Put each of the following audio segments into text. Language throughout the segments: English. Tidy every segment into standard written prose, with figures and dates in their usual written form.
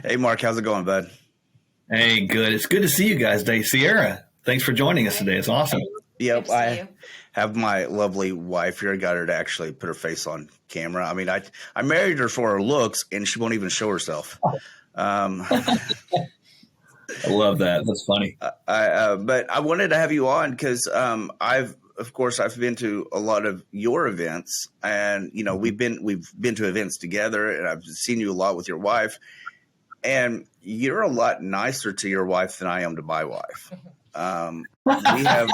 Hey, Mark, how's it going, bud? Hey, good. It's good to see you guys today. Sierra, thanks for joining us today. It's awesome. Yep, Good to see you. I have my lovely wife here. I got her to actually put her face on camera. I mean, I married her for her looks, and she won't even show herself. Um, I love that. That's funny. but I wanted to have you on because of course, I've been to a lot of your events, and we've been to events together, and I've seen you a lot with your wife, and you're a lot nicer to your wife than I am to my wife. We have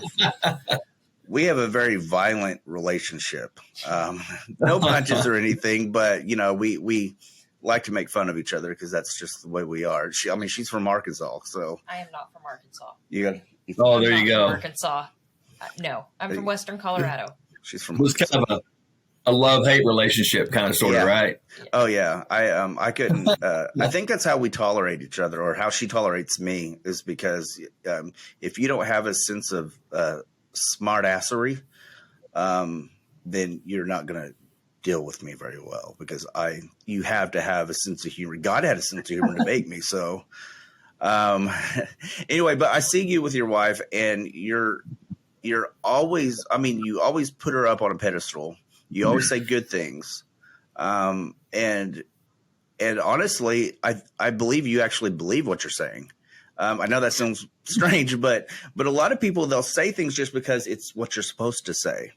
we have a very violent relationship. No punches or anything, but we like to make fun of each other because that's just the way we are. She's from Arkansas, so I am not from Arkansas. Oh, I'm there not you from go. Arkansas. No, I'm from Western Colorado. she's from. It was kind of a love-hate relationship, kind of, sort of, Yeah. right? Oh yeah, I couldn't. I think that's how we tolerate each other, or how she tolerates me, is because if you don't have a sense of smartassery, then you're not going to deal with me very well, because you have to have a sense of humor. God had a sense of humor to make me. So anyway, but I see you with your wife, and you're always. I mean, you always put her up on a pedestal. You always say good things. And honestly, I believe you actually believe what you're saying. I know that sounds strange, but a lot of people, they'll say things just because it's what you're supposed to say.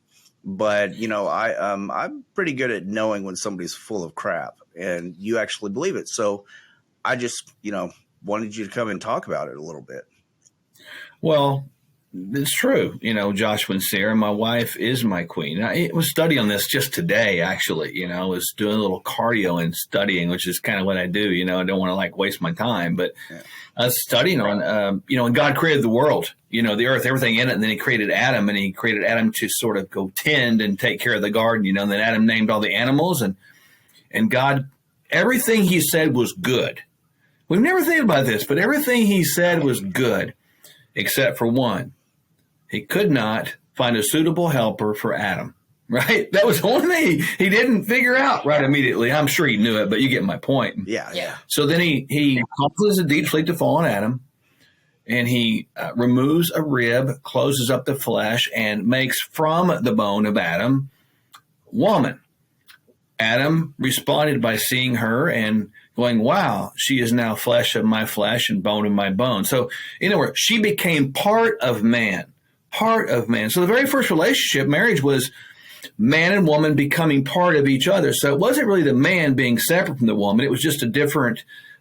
But I'm pretty good at knowing when somebody's full of crap, and you actually believe it. So I just wanted you to come and talk about it a little bit. Well, it's true. Joshua and Sarah, my wife is my queen. I was studying on this just today, actually. I was doing a little cardio and studying, which is kind of what I do. I don't want to waste my time, but Yeah. I was studying on, when God created the world, the earth, everything in it, and then he created Adam, and he created Adam to sort of go tend and take care of the garden, and then Adam named all the animals, and God, everything he said was good. We've never thought about this, but everything he said was good, except for one. He could not find a suitable helper for Adam, right? That was the only thing he didn't figure out right immediately. I'm sure he knew it, but you get my point. Yeah. So then he causes a deep sleep to fall on Adam, and he removes a rib, closes up the flesh, and makes from the bone of Adam woman. Adam responded by seeing her and going, wow, she is now flesh of my flesh and bone of my bone. So in other words, she became part of man. Part of man. So the very first relationship, marriage, was man and woman becoming part of each other. So it wasn't really the man being separate from the woman. It was just an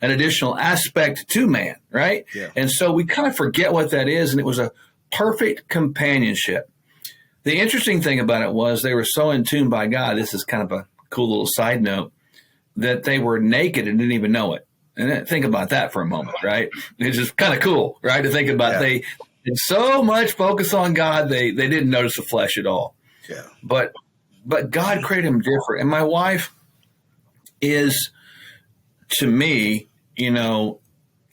additional aspect to man, right? Yeah. And so we kind of forget what that is, and it was a perfect companionship. The interesting thing about it was they were so in tune by God. This is kind of a cool little side note, that they were naked and didn't even know it. And then think about that for a moment, right? It's just kind of cool, right? To think about. Yeah. They did so much focus on God, they didn't notice the flesh at all. Yeah. But God created them different. And my wife is, to me,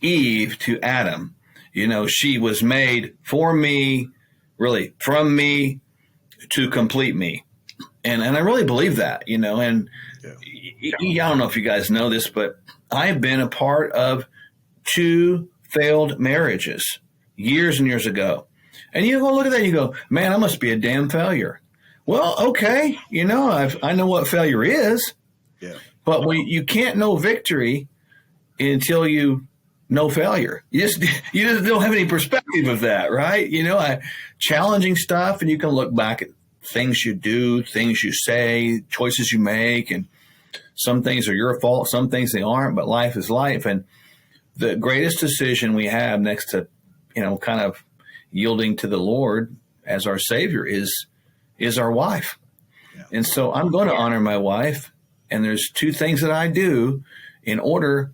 Eve to Adam. She was made for me, really, from me to complete me. And I really believe that, and I don't know if you guys know this, but I've been a part of 2 failed marriages years and years ago. And you go look at that and you go, man, I must be a damn failure. Well, okay, I know what failure is, Yeah. but you can't know victory until you know failure. You just don't have any perspective of that, right? Challenging stuff, and you can look back at things you do, things you say, choices you make, and some things are your fault, some things they aren't, but life is life. And the greatest decision we have next to, kind of yielding to the Lord as our Savior is our wife. Yeah. And so I'm going to honor my wife, and there's 2 things that I do in order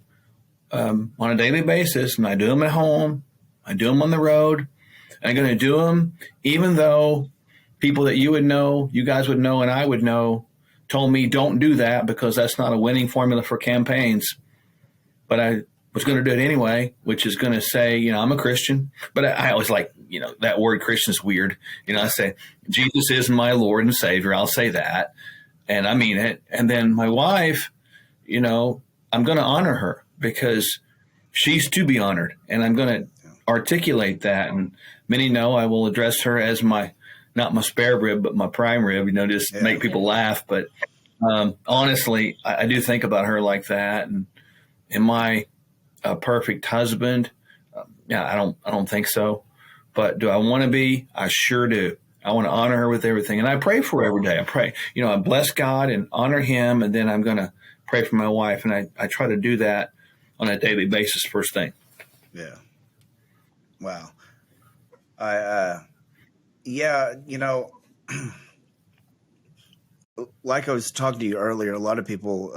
on a daily basis, and I do them at home, I do them on the road, and I'm going to do them even though people that you would know, you guys would know, and I would know, told me don't do that because that's not a winning formula for campaigns. But I was going to do it anyway, which is going to say, I'm a Christian. But I always like, that word Christian is weird. I say, Jesus is my Lord and Savior. I'll say that. And I mean it. And then my wife, I'm going to honor her because she's to be honored, and I'm going to articulate that. And many know I will address her as not my spare rib, but my prime rib, just make people laugh. But honestly, I do think about her like that. And am I a perfect husband? I don't think so. But do I want to be? I sure do. I want to honor her with everything. And I pray for her every day. I pray, I bless God and honor him. And then I'm going to pray for my wife. And I try to do that on a daily basis first thing. Yeah. Wow. Like I was talking to you earlier, a lot of people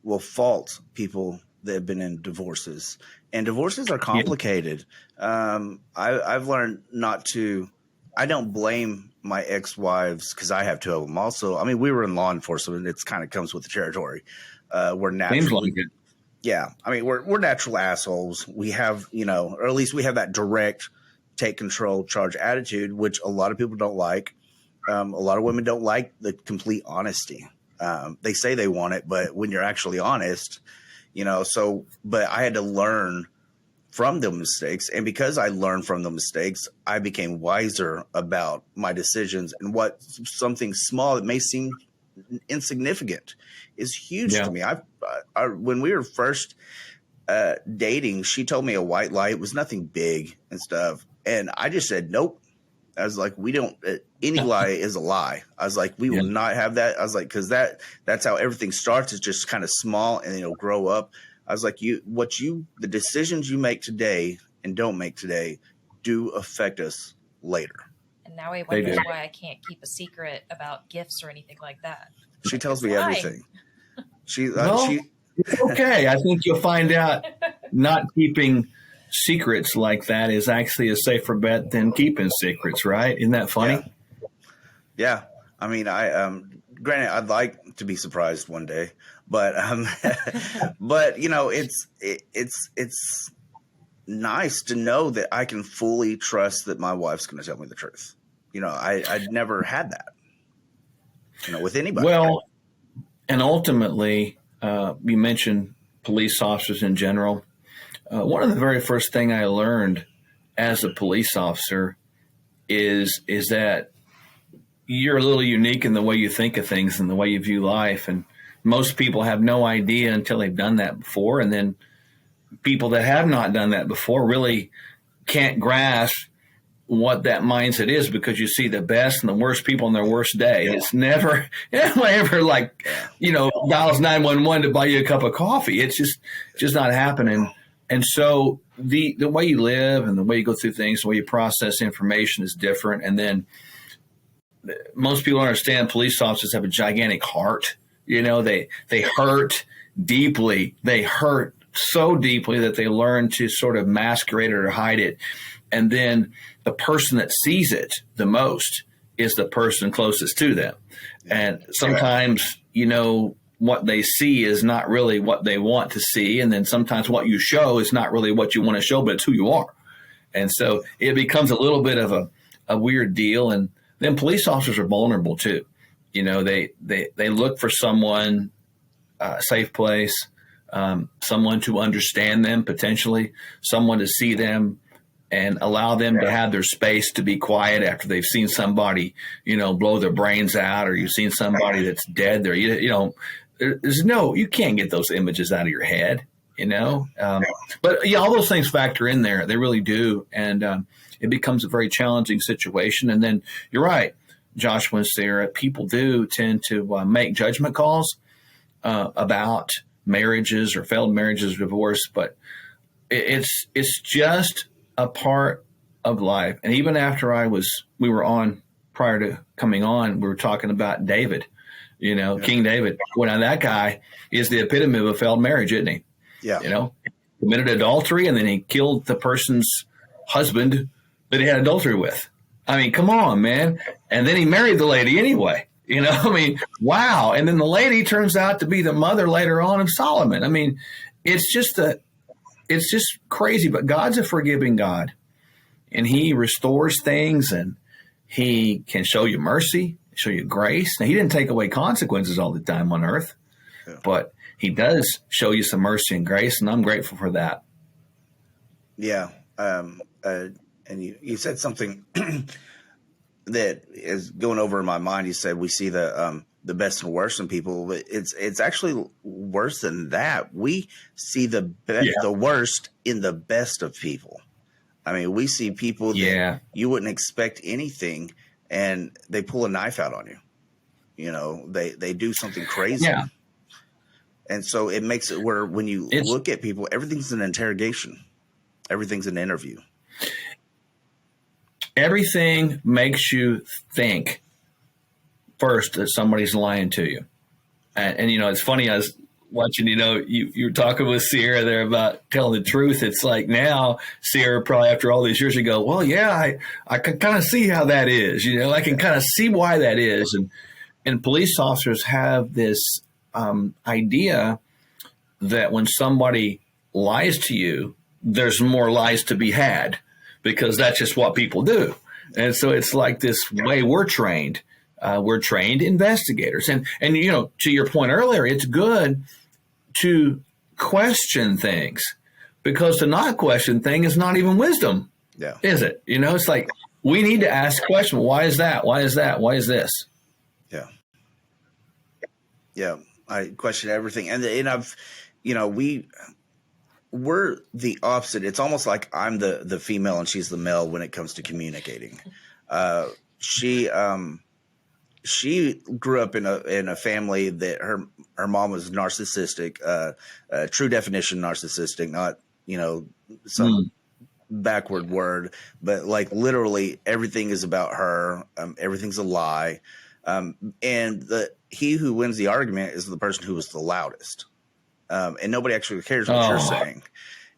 will fault people that have been in divorces, and divorces are complicated. I've learned not to. I don't blame my ex-wives because I have two of them. Also, I mean, we were in law enforcement. It's kind of comes with the territory. We're naturally, seems like it. Yeah. I mean, we're natural assholes. We have, or at least we have that direct, take control, charge attitude, which a lot of people don't like. A lot of women don't like the complete honesty. They say they want it, but when you're actually honest, but I had to learn from the mistakes. And because I learned from the mistakes, I became wiser about my decisions, and what something small that may seem insignificant is huge to me. When we were first dating, she told me a white lie. It was nothing big and stuff. And I just said, nope. I was like, we don't, any lie is a lie. I was like, we will not have that. I was like, cause that's how everything starts. It's just kind of small and it'll grow up. I was like, the decisions you make today and don't make today do affect us later. And now he wonders why I can't keep a secret about gifts or anything like that. She tells me everything. It's okay. I think you'll find out not keeping secrets like that is actually a safer bet than keeping secrets, right? Isn't that funny? Yeah. I mean, granted, I'd like to be surprised one day, but it's nice to know that I can fully trust that my wife's going to tell me the truth. I'd never had that, with anybody. Well, and ultimately, you mentioned police officers in general. One of the very first thing I learned as a police officer is that you're a little unique in the way you think of things and the way you view life. And most people have no idea until they've done that before. And then people that have not done that before really can't grasp what that mindset is, because you see the best and the worst people on their worst day. It's never ever like, dials 911 to buy you a cup of coffee. It's just not happening. And so the way you live and the way you go through things, the way you process information is different. And then most people understand police officers have a gigantic heart. They hurt deeply. They hurt so deeply that they learn to sort of masquerade it or hide it. And then the person that sees it the most is the person closest to them. And sometimes, what they see is not really what they want to see. And then sometimes what you show is not really what you want to show, but it's who you are. And so it becomes a little bit of a weird deal. And then police officers are vulnerable too. They look for someone, a safe place, someone to understand them, potentially someone to see them and allow them to have their space to be quiet after they've seen somebody, blow their brains out, or you've seen somebody that's dead there. You can't get those images out of your head, but all those things factor in there. They really do. And it becomes a very challenging situation. And then you're right, Joshua and Sarah, people do tend to make judgment calls about marriages or failed marriages or divorce, but it's just a part of life. And even after prior to coming on, we were talking about David, King David. Well, now that guy is the epitome of a failed marriage, isn't he? Yeah. Committed adultery, and then he killed the person's husband that he had adultery with. I mean, come on, man. And then he married the lady anyway. Wow. And then the lady turns out to be the mother later on of Solomon. I mean, it's just crazy, but God's a forgiving God, and he restores things, and he can show you mercy, show you grace. Now, he didn't take away consequences all the time on earth, but he does show you some mercy and grace, and I'm grateful for that. Yeah. And you said something that is going over in my mind. You said we see the best and worst in people, but it's actually worse than that. We see the worst in the best of people. I mean, we see people that you wouldn't expect anything, and they pull a knife out on you. You know, they do something crazy. Yeah. And so it makes it where when you look at people, everything's an interrogation. Everything's an interview. Everything makes you think first that somebody's lying to you. And you know, it's funny, I was watching, you know, you were talking with Sierra there about telling the truth. It's like now, Sierra, probably after all these years, you go, well, yeah, I can kind of see how that is. You know, I can kind of see why that is. And police officers have this idea that when somebody lies to you, there's more lies to be had, because that's just what people do. And so it's like this way we're trained. We're trained investigators. And you know, to your point earlier, it's good to question things, because to not question things is not even wisdom, is it? You know, it's like we need to ask questions. Why is that? Why is that? Why is this? Yeah. Yeah. I question everything. And I've, you know, we're the opposite. It's almost like I'm the female and she's the male when it comes to communicating. She grew up in a family that her mom was narcissistic, true definition narcissistic, not, you know, some backward word, but like literally everything is about her. Everything's a lie. And he who wins the argument is the person who was the loudest. And nobody actually cares what you're saying.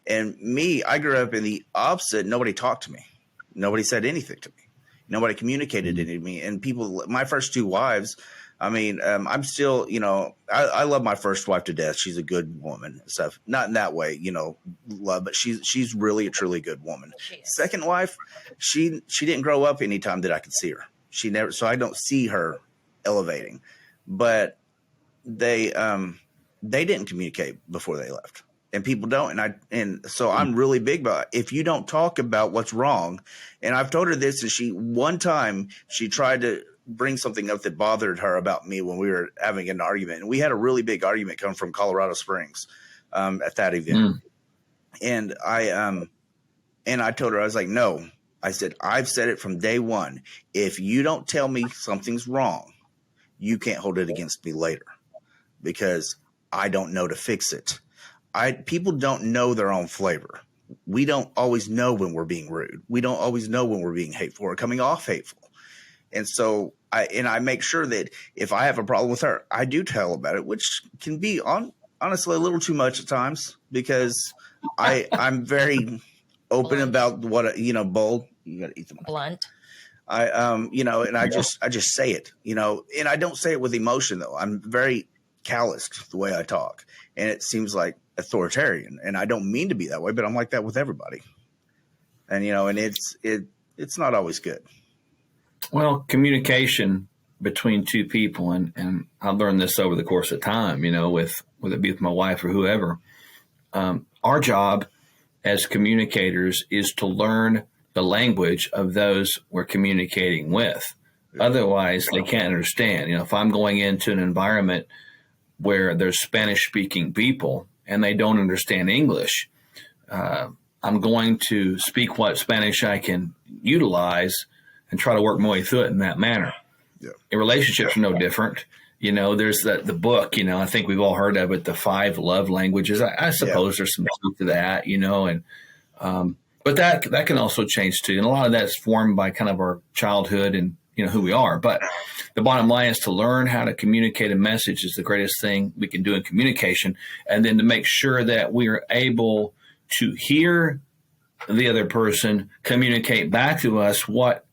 And me, I grew up in the opposite. Nobody talked to me. Nobody said anything to me. Nobody communicated to me. And people, my first two wives, I mean, I'm still, you know, I love my first wife to death. She's a good woman and stuff. Not in that way, you know, love, but she's really a truly good woman. Second wife, she didn't grow up any time that I could see her. She never, so I don't see her elevating. But they didn't communicate before they left. And people don't. And so I'm really big about it. If you don't talk about what's wrong, and I've told her this, and one time she tried to bring something up that bothered her about me when we were having an argument. And we had a really big argument coming from Colorado Springs at that event. And I told her, I was like, no, I said, I've said it from day one. If you don't tell me something's wrong, you can't hold it against me later, because I don't know to fix it. People don't know their own flavor. We don't always know when we're being rude. We don't always know when we're being hateful or coming off hateful. And so I make sure that if I have a problem with her, I do tell about it, which can be honestly a little too much at times, because I'm very open about what, you know, bold. You got to eat them. Blunt. You know, and I just say it, you know, and I don't say it with emotion though. I'm very calloused the way I talk, and it seems like authoritarian, and I don't mean to be that way, but I'm like that with everybody. And, you know, and it's not always good. Well, communication between two people, and I've learned this over the course of time, you know, whether it be with my wife or whoever, our job as communicators is to learn the language of those we're communicating with. Otherwise, they can't understand. You know, if I'm going into an environment where there's Spanish-speaking people and they don't understand English, I'm going to speak what Spanish I can utilize and try to work my way through it in that manner. Yeah. In relationships are no different. You know, there's the book, you know, I think we've all heard of it, the 5 love languages. I suppose there's some truth to that, you know, and but that can also change too. And a lot of that's formed by kind of our childhood and, you know, who we are. But the bottom line is to learn how to communicate a message is the greatest thing we can do in communication. And then to make sure that we are able to hear the other person communicate back to us what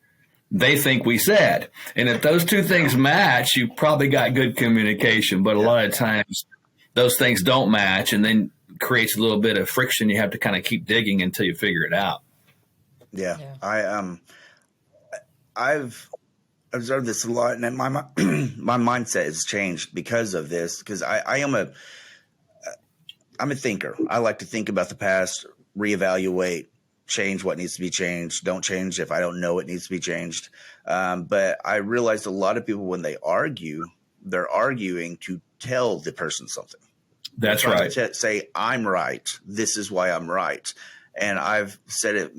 they think we said. And if those two things match, you probably got good communication. But a lot of times those things don't match, and then creates a little bit of friction. You have to kind of keep digging until you figure it out. Yeah. I've observed this a lot, and my my mindset has changed because of this, because I'm a thinker. I like to think about the past, reevaluate, change what needs to be changed. Don't change if I don't know it needs to be changed. But I realized a lot of people, when they argue, they're arguing to tell the person something. That's right. Say, I'm right. This is why I'm right. And I've said it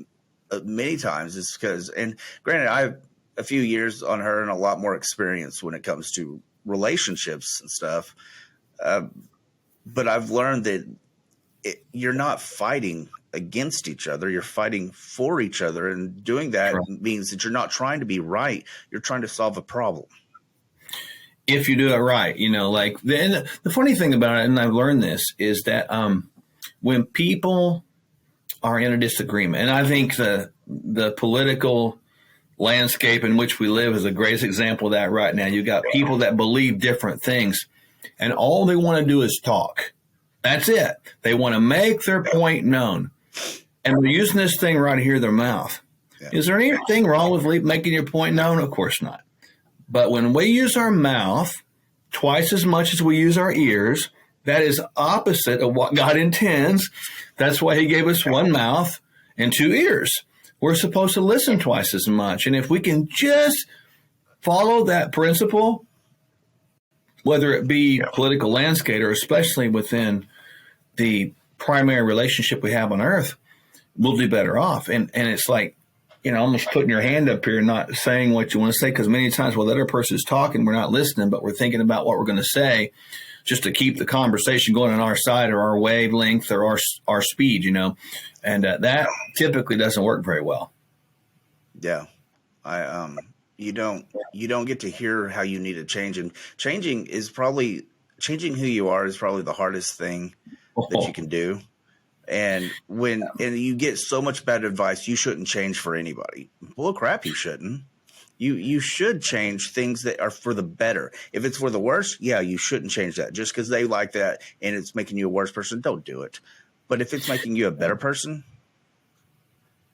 many times. It's because, and granted, I have a few years on her and a lot more experience when it comes to relationships and stuff. But I've learned that you're not fighting against each other. You're fighting for each other. And doing that means that you're not trying to be right. You're trying to solve a problem. If you do it right, like the funny thing about it, and I've learned this, is that when people are in a disagreement, and I think the political landscape in which we live is the greatest example of that right now. You got people that believe different things, and all they want to do is talk. That's it. They want to make their point known, and they're using this thing right here, their mouth. Yeah. Is there anything wrong with making your point known? Of course not. But when we use our mouth twice as much as we use our ears, that is opposite of what God intends. That's why he gave us one mouth and two ears. We're supposed to listen twice as much. And if we can just follow that principle, whether it be political landscape or especially within the primary relationship we have on earth, we'll do better off. And it's like, almost putting your hand up here and not saying what you want to say, because many times while the other person is talking, we're not listening, but we're thinking about what we're going to say just to keep the conversation going on our side or our wavelength or our speed, and that typically doesn't work very well. Yeah. You don't get to hear how you need to change, and changing who you are is probably the hardest thing that you can do. And you get so much bad advice, you shouldn't change for anybody. Bull crap, you shouldn't. You should change things that are for the better. If it's for the worse, you shouldn't change that. Just because they like that and it's making you a worse person, don't do it. But if it's making you a better person,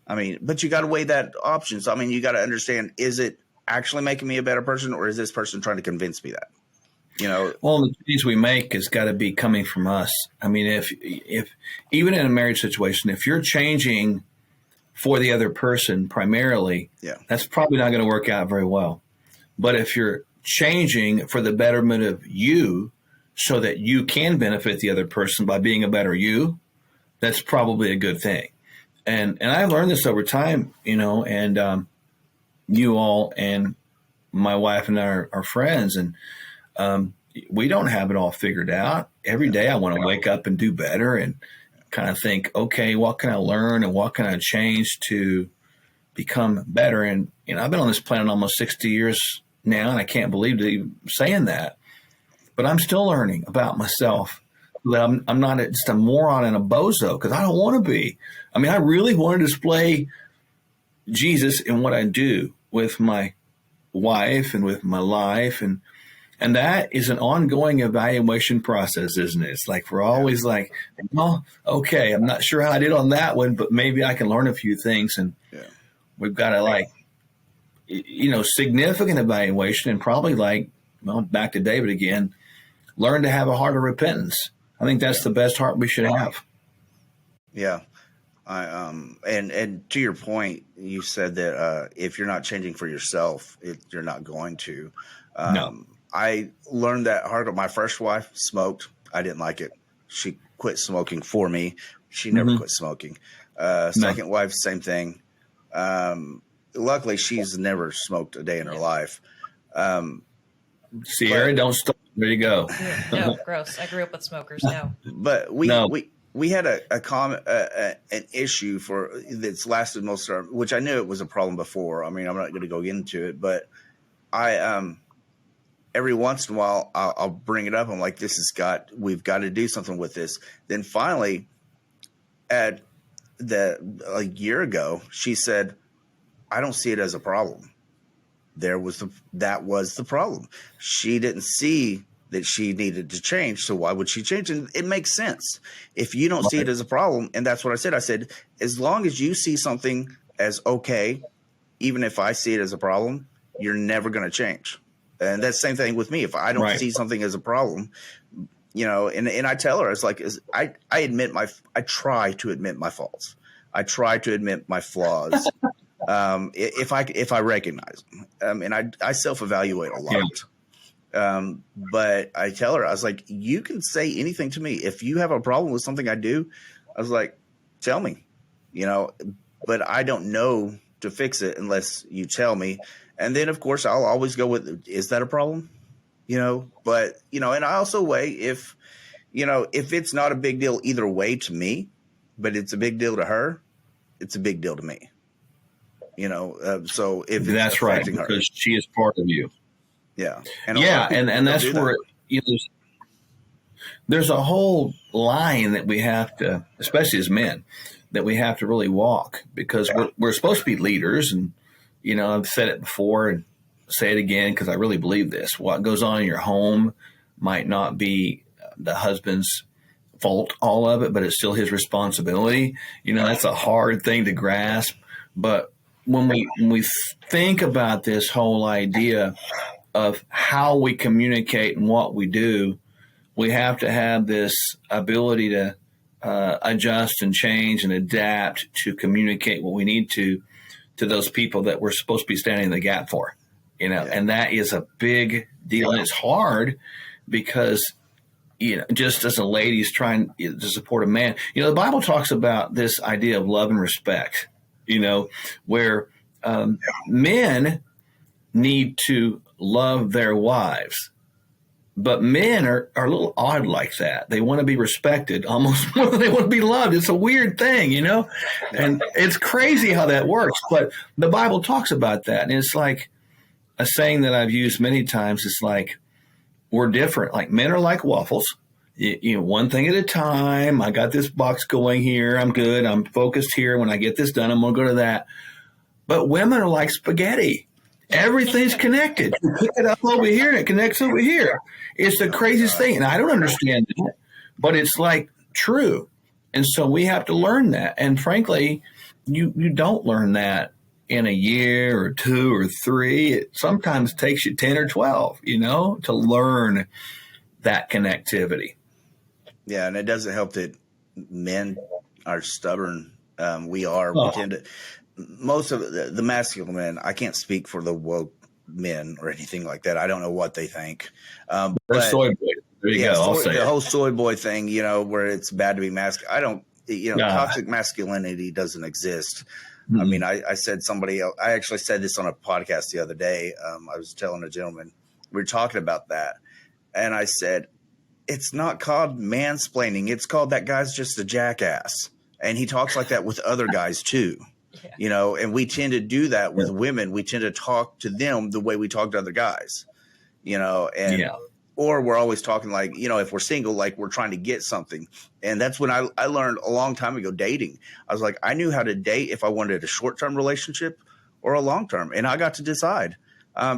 but you got to weigh that option. So, you got to understand, is it actually making me a better person, or is this person trying to convince me that? Well, the change we make has got to be coming from us. If even in a marriage situation, if you're changing for the other person primarily, that's probably not going to work out very well. But if you're changing for the betterment of you so that you can benefit the other person by being a better you, that's probably a good thing. And I've learned this over time, and you all and my wife and I are friends, and we don't have it all figured out. Every day I want to wake up and do better and kind of think, okay, what can I learn and what can I change to become better? And, I've been on this planet almost 60 years now, and I can't believe saying that, but I'm still learning about myself. That I'm not just a moron and a bozo, because I don't want to be. I really want to display Jesus in what I do with my wife and with my life, and that is an ongoing evaluation process, isn't it? It's like we're always like, well, okay, I'm not sure how I did on that one, but maybe I can learn a few things. And we've got to significant evaluation, and probably back to David again, learn to have a heart of repentance. I think that's the best heart we should have. Yeah. And to your point, you said that if you're not changing for yourself, you're not going to. No. I learned that hard. My first wife smoked. I didn't like it. She quit smoking for me. She never quit smoking. Second wife, same thing. Luckily, she's never smoked a day in her life. Sierra, don't stop. There you go. No, gross. I grew up with smokers. No. But we had an issue that's lasted most of our, which I knew it was a problem before. I'm not going to go into it, but every once in a while I'll bring it up. I'm like, we've got to do something with this. Then finally, a year ago, she said, I don't see it as a problem. That was the problem. She didn't see that she needed to change, so why would she change? And it makes sense. If you don't see it as a problem, and that's what I said. I said, as long as you see something as okay, even if I see it as a problem, you're never going to change. And that's the same thing with me. If I don't see something as a problem, and I tell her, it's like, I try to admit my faults. I try to admit my flaws. If I recognize them, and I self-evaluate a lot. But I tell her, I was like, you can say anything to me. If you have a problem with something I do, I was like, tell me, but I don't know to fix it unless you tell me. And then of course I'll always go with, is that a problem? But, and I also weigh if it's not a big deal either way to me, but it's a big deal to her, it's a big deal to me, so if that's right, because she is part of you. Yeah. And that's where there's a whole line that we have to, especially as men, that we have to really walk, because we're supposed to be leaders. And, I've said it before and say it again, because I really believe this. What goes on in your home might not be the husband's fault, all of it, but it's still his responsibility. That's a hard thing to grasp. But when we think about this whole idea of how we communicate and what we do, we have to have this ability to adjust and change and adapt to communicate what we need to those people that we're supposed to be standing in the gap for, and that is a big deal. And it's hard because, just as a lady's trying to support a man, the Bible talks about this idea of love and respect, where men need to love their wives, but men are a little odd like that. They want to be respected almost more than they want to be loved. It's a weird thing, and it's crazy how that works. But the Bible talks about that. And it's like a saying that I've used many times. It's like, we're different. Like, men are like waffles, one thing at a time. I got this box going here. I'm good. I'm focused here. When I get this done, I'm going to go to that. But women are like spaghetti. Everything's connected. You pick it up over here and it connects over here. It's the craziest thing. And I don't understand it, but it's like true. And so we have to learn that. And frankly, you don't learn that in a year or 2 or 3. It sometimes takes you 10 or 12, to learn that connectivity. Yeah. And it doesn't help that men are stubborn. We tend to. Most of the masculine men, I can't speak for the woke men or anything like that. I don't know what they think. But soy boy. There you go. The whole soy boy thing, where it's bad to be masculine. I don't, toxic masculinity doesn't exist. Mm-hmm. I mean, I said I actually said this on a podcast the other day. I was telling a gentleman, we were talking about that. And I said, it's not called mansplaining. It's called that guy's just a jackass. And he talks like that with other guys too. Yeah. And we tend to do that with women. We tend to talk to them the way we talk to other guys, or we're always talking like, if we're single, like we're trying to get something. And that's when I learned a long time ago dating. I was like, I knew how to date if I wanted a short-term relationship or a long-term. And I got to decide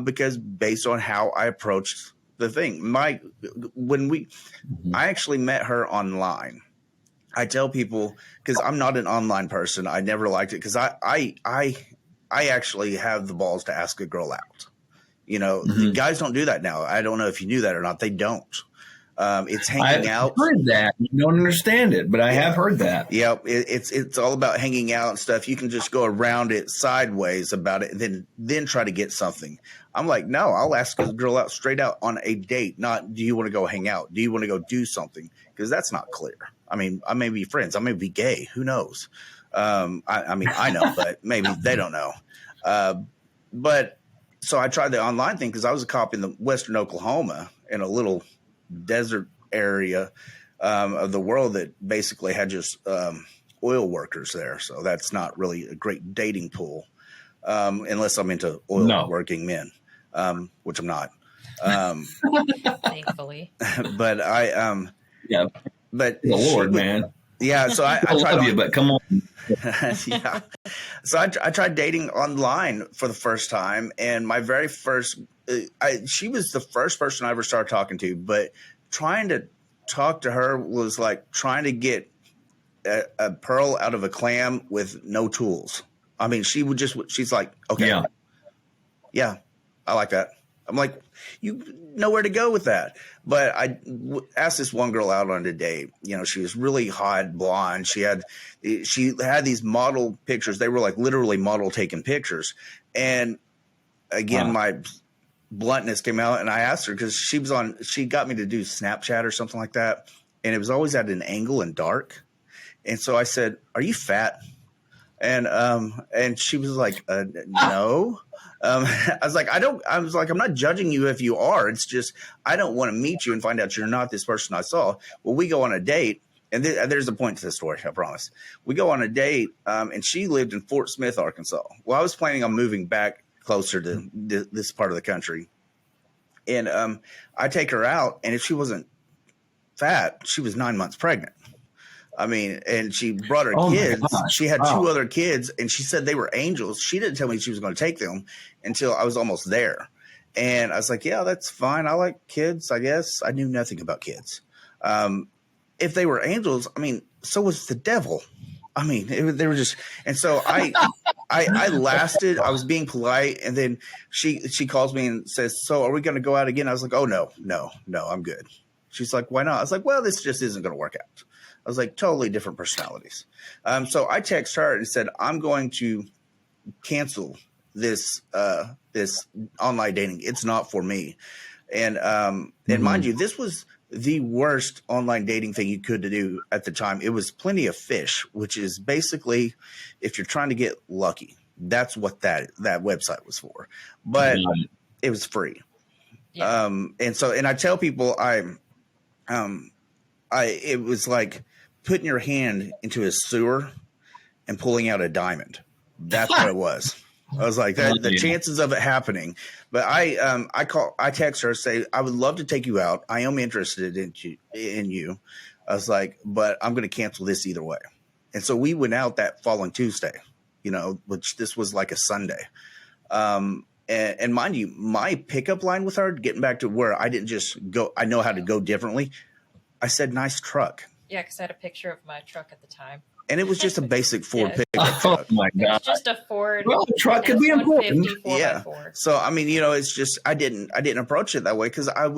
because based on how I approached the thing. I actually met her online. I tell people, because I'm not an online person, I never liked it, because I actually have the balls to ask a girl out. Guys don't do that now. I don't know if you knew that or not. They don't. It's hanging out. I've heard that. You don't understand it, but I have heard that. Yeah, it's all about hanging out and stuff. You can just go around it sideways about it, and then try to get something. I'm like, no, I'll ask a girl out straight out on a date. Not, do you want to go hang out? Do you want to go do something? Because that's not clear. I mean, I may be friends. I may be gay. Who knows? I mean, I know, but maybe they don't know. But so I tried the online thing because I was a cop in the Western Oklahoma in a little desert area of the world that basically had just oil workers there. So that's not really a great dating pool unless I'm into oil working men, which I'm not. Thankfully. But but the Lord, man. Yeah. So I love you, but come on. Yeah. So I tried dating online for the first time, and my very first, she was the first person I ever started talking to, but trying to talk to her was like trying to get a pearl out of a clam with no tools. I mean, she's like, okay, yeah, I like that. I'm like, you know where to go with that. But I asked this one girl out on a date. You know, she was really hot, blonde. She had these model pictures. They were like literally model taken pictures. And again, my bluntness came out, and I asked her because she got me to do Snapchat or something like that. And it was always at an angle and dark. And so I said, "Are you fat?" And she was like, "No." I was like, I'm not judging you if you are. It's just, I don't want to meet you and find out you're not this person I saw. Well, we go on a date, and there's a point to this story, I promise. We go on a date, and she lived in Fort Smith, Arkansas. Well, I was planning on moving back closer to this part of the country. And I take her out, and if she wasn't fat, she was 9 months pregnant. I mean, and she brought her kids. She had two other kids, and she said they were angels. She didn't tell me she was going to take them until I was almost there. And I was like, yeah, that's fine. I like kids, I guess. I knew nothing about kids. If they were angels, I mean, so was the devil. I mean, they were just, and so I lasted. I was being polite, and then she calls me and says, "So are we going to go out again?" I was like, "Oh no, I'm good." She's like, "Why not?" I was like, "Well, this just isn't going to work out." I was like, totally different personalities. So I text her and said, "I'm going to cancel this this online dating. It's not for me." And mind you, this was the worst online dating thing you could do at the time. It was Plenty of Fish, which is basically if you're trying to get lucky. That's what that website was for. But it was free. Yeah. And I tell people it was like putting your hand into a sewer and pulling out a diamond. That's what it was. I was like, the chances of it happening. But I text her, say, "I would love to take you out. I am interested in you. I was like, but I'm going to cancel this either way. And so we went out that following Tuesday, which this was like a Sunday. And mind you, my pickup line with her, getting back to where I didn't just go, I know how to go differently. I said, "Nice truck." Yeah, because I had a picture of my truck at the time. And it was just a basic Ford pickup truck. Oh my God. It was just a Ford. Well, the truck could be important. Yeah. So, I mean, it's just, I didn't approach it that way because I've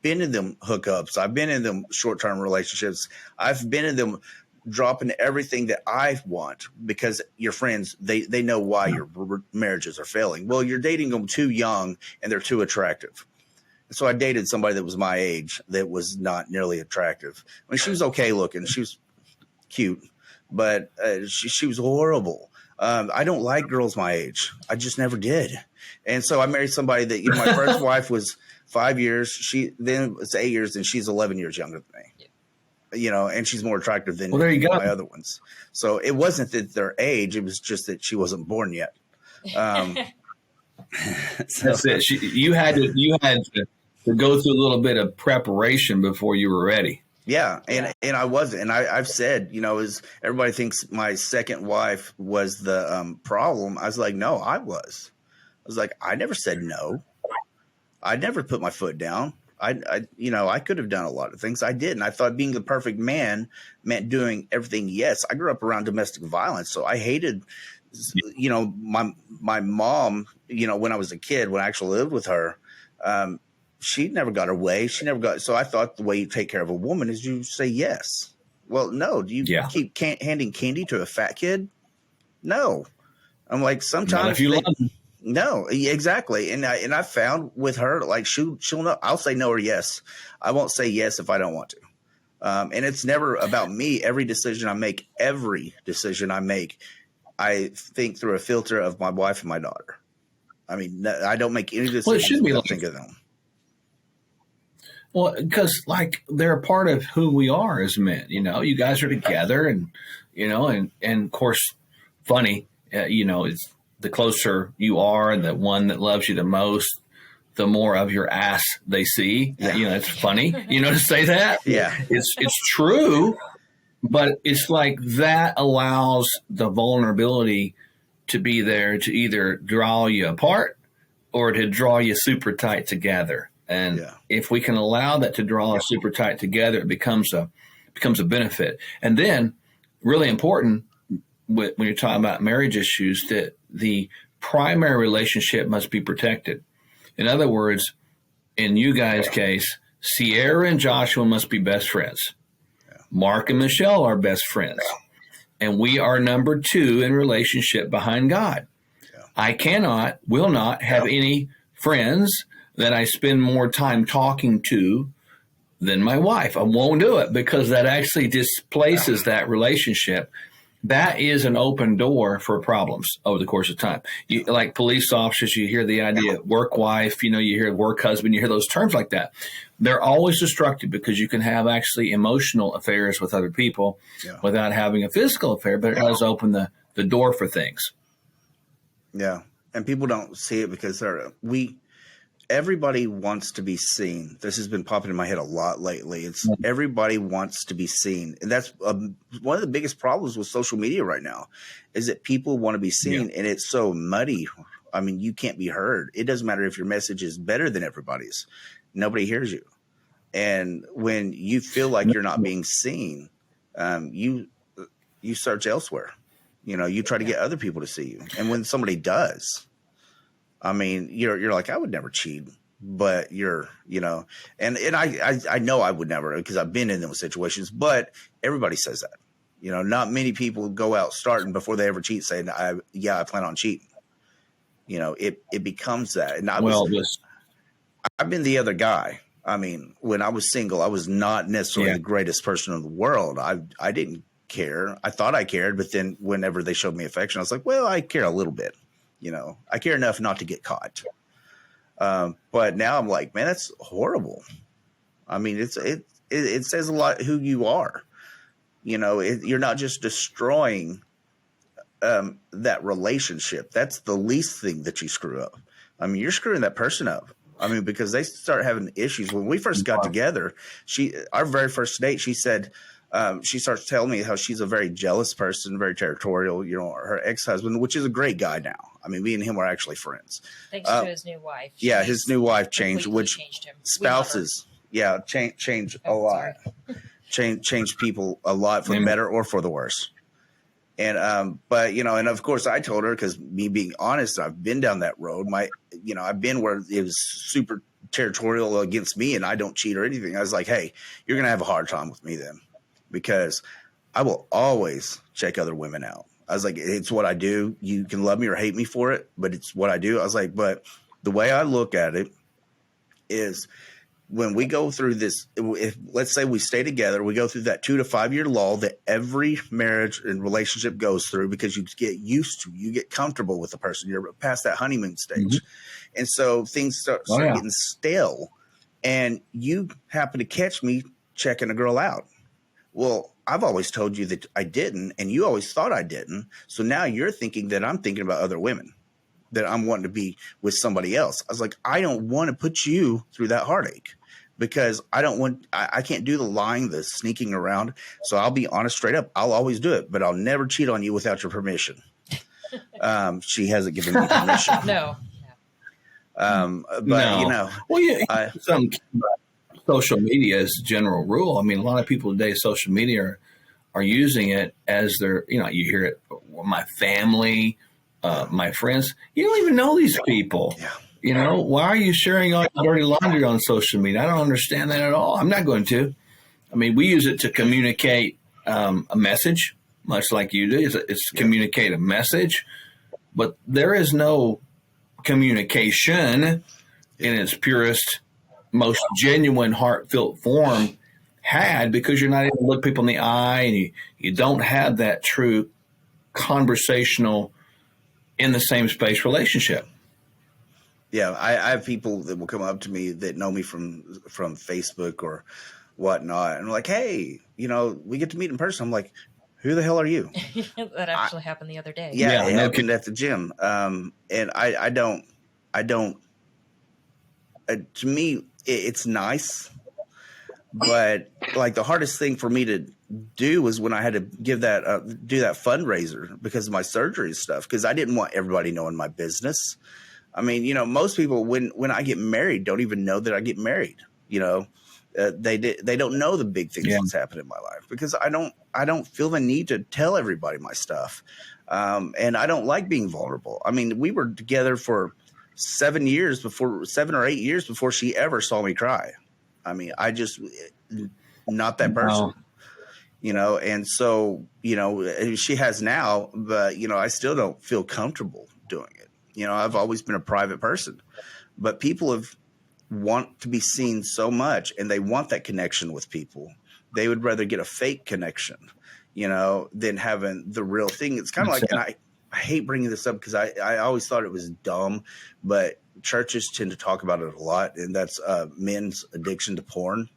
been in them hookups. I've been in them short-term relationships. I've been in them dropping everything that I want because your friends, they know why your marriages are failing. Well, you're dating them too young and they're too attractive. So I dated somebody that was my age that was not nearly attractive. I mean, she was okay looking. She was cute, but she was horrible. I don't like girls my age. I just never did. And so I married somebody that, my first wife was 5 years. Then it's 8 years, and she's 11 years younger than me. And she's more attractive than there you go. My other ones. So it wasn't that their age; it was just that she wasn't born yet. That's it. You had to go through a little bit of preparation before you were ready. Yeah, and I wasn't. And I've said, is everybody thinks my second wife was the problem. I was like, no, I was. I was like, I never said no. I never put my foot down. I could have done a lot of things. I didn't. I thought being the perfect man meant doing everything. Yes, I grew up around domestic violence, so I hated, my mom. When I was a kid, when I actually lived with her. She never got her way. So I thought the way you take care of a woman is you say yes. Well, no. Do you keep handing candy to a fat kid? No. I'm like, sometimes. Not if you love them. No, exactly. And I found with her, like she'll know. I'll say no or yes. I won't say yes if I don't want to. And it's never about me. Every decision I make, I think through a filter of my wife and my daughter. I mean, I don't make any decisions. Well, it should be without thinking of them. Well, because they're a part of who we are as men. You guys are together, and and of course, funny. It's the closer you are, the one that loves you the most, the more of your ass they see. Yeah. It's funny. To say that. Yeah, it's true, but it's like that allows the vulnerability to be there to either draw you apart or to draw you super tight together. And if we can allow that to draw us super tight together, it becomes a benefit. And then, really important when you're talking about marriage issues, that the primary relationship must be protected. In other words, in you guys' case, Sierra and Joshua must be best friends. Mark and Michelle are best friends. And we are number 2 in relationship behind God. I cannot, will not have any friends that I spend more time talking to than my wife. I won't do it because that actually displaces that relationship. That is an open door for problems over the course of time. You, like police officers, you hear the idea of work wife, you hear work husband, you hear those terms like that. They're always destructive because you can have actually emotional affairs with other people without having a physical affair, but it does open the door for things. Yeah. And people don't see it because everybody wants to be seen. This has been popping in my head a lot lately. It's everybody wants to be seen. And that's one of the biggest problems with social media right now is that people want to be seen and it's so muddy. I mean, you can't be heard. It doesn't matter if your message is better than everybody's. Nobody hears you. And when you feel like you're not being seen, you search elsewhere. You try to get other people to see you. And when somebody does, I mean, you're like, I would never cheat, but and I know I would never because I've been in those situations, but everybody says that, not many people go out starting before they ever cheat saying, I plan on cheating. It becomes that. And I've been the other guy. I mean, when I was single, I was not necessarily the greatest person in the world. I didn't care. I thought I cared, but then whenever they showed me affection, I was like, well, I care a little bit. I care enough not to get caught. But now I'm like, man, that's horrible. I mean, it says a lot who you are. You're not just destroying that relationship. That's the least thing that you screw up. I mean, you're screwing that person up. I mean, because they start having issues. When we first got together, our very first date, she said, she starts telling me how she's a very jealous person, very territorial, her ex-husband, which is a great guy now. I mean, me and him are actually friends. Thanks to his new wife. His new wife changed, which changed him. Spouses, change a lot. Change people a lot for the better or for the worse. And, but, and of course I told her, because me being honest, I've been down that road. I've been where it was super territorial against me and I don't cheat or anything. I was like, hey, you're going to have a hard time with me then. Because I will always check other women out. I was like, it's what I do. You can love me or hate me for it, but it's what I do. I was like, but the way I look at it is when we go through this, if let's say we stay together, we go through that 2 to 5 year lull that every marriage and relationship goes through because you get used to, you get comfortable with the person. You're past that honeymoon stage. And so things start getting stale and you happen to catch me checking a girl out. Well, I've always told you that I didn't, and you always thought I didn't. So now you're thinking that I'm thinking about other women, that I'm wanting to be with somebody else. I was like, I don't want to put you through that heartache because I can't do the lying, the sneaking around. So I'll be honest straight up. I'll always do it, but I'll never cheat on you without your permission. She hasn't given me permission. No. But no. Some social media is a general rule. I mean, a lot of people today, social media are using it as their, you hear it, my family, my friends. You don't even know these people. Why are you sharing all your dirty laundry on social media? I don't understand that at all. I'm not going to. I mean, we use it to communicate a message, much like you do. It's communicate a message, but there is no communication in its purest, most genuine, heartfelt form because you're not able to look people in the eye and you don't have that true conversational in the same space relationship. Yeah, I have people that will come up to me that know me from Facebook or whatnot, and like, hey, we get to meet in person. I'm like, who the hell are you? That actually happened the other day. Yeah, it happened at the gym. And I don't. To me, it's nice, but like the hardest thing for me to do was when I had to do that fundraiser because of my surgery and stuff. Because I didn't want everybody knowing my business. I mean, most people when I get married don't even know that I get married. They don't know the big things that's happened in my life because I don't feel the need to tell everybody my stuff. And I don't like being vulnerable. I mean, we were together for 7 or 8 years before she ever saw me cry. I mean, I just not that person. Wow. You know, and so, you know, she has now, but, you know, I still don't feel comfortable doing it. You know, I've always been a private person, but people want to be seen so much, and they want that connection with people. They would rather get a fake connection, you know, than having the real thing. It's kind of like, and I hate bringing this up because I always thought it was dumb, but churches tend to talk about it a lot, and that's men's addiction to porn.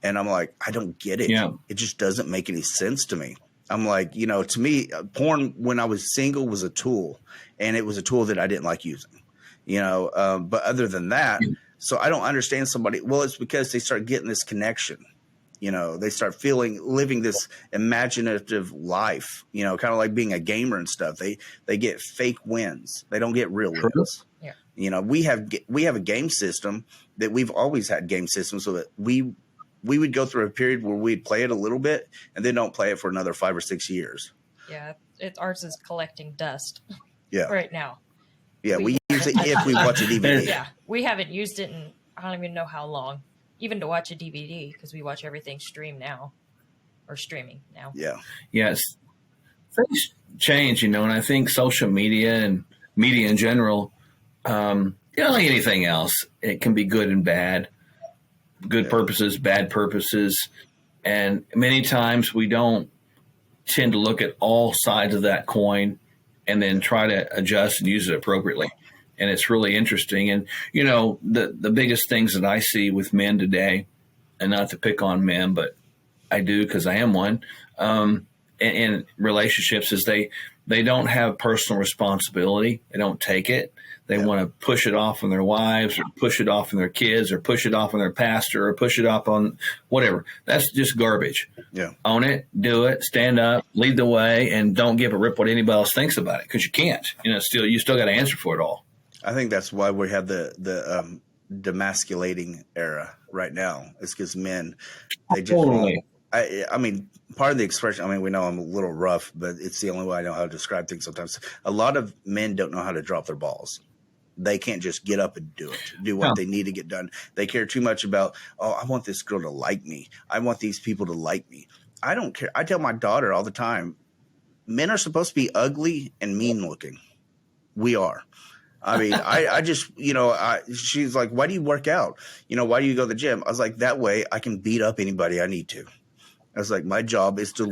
And I'm like, I don't get it. Yeah. It just doesn't make any sense to me. I'm like, you know, to me, porn when I was single was a tool, and it was a tool that I didn't like using, you know. But other than that, so I don't understand somebody. Well, it's because they start getting this connection. You know, they start living this imaginative life, you know, kind of like being a gamer and stuff. They get fake wins. They don't get real wins. Yeah. You know, we have a game system that we've always had game systems so that we would go through a period where we'd play it a little bit and then don't play it for another 5 or 6 years. Yeah. Ours is collecting dust. Yeah. Right now. Yeah. We use it if we watch a DVD. Yeah. We haven't used it in, I don't even know how long, even to watch a DVD, because we watch everything streaming now. Yeah. Yes. Things change, you know, and I think social media and media in general, you know, like anything else, it can be good and bad. Good purposes, bad purposes. And many times we don't tend to look at all sides of that coin and then try to adjust and use it appropriately. And it's really interesting. And, you know, the biggest things that I see with men today, and not to pick on men, but I do because I am one, in relationships is they don't have personal responsibility. They don't take it. They want to push it off on their wives or push it off on their kids or push it off on their pastor or push it off on whatever. That's just garbage. Yeah. Own it, do it, stand up, lead the way, and don't give a rip what anybody else thinks about it, because you can't. You know, you still got to answer for it all. I think that's why we have the demasculating era right now. It's because men, they just Totally. I mean, part of the expression, I mean, we know I'm a little rough, but it's the only way I know how to describe things sometimes. A lot of men don't know how to drop their balls. They can't just get up and do what they need to get done. They care too much about, oh, I want this girl to like me. I want these people to like me. I don't care. I tell my daughter all the time, men are supposed to be ugly and mean looking. We are. I mean, I just, you know, she's like, why do you work out? You know, why do you go to the gym? I was like, that way I can beat up anybody I need to. I was like, my job is to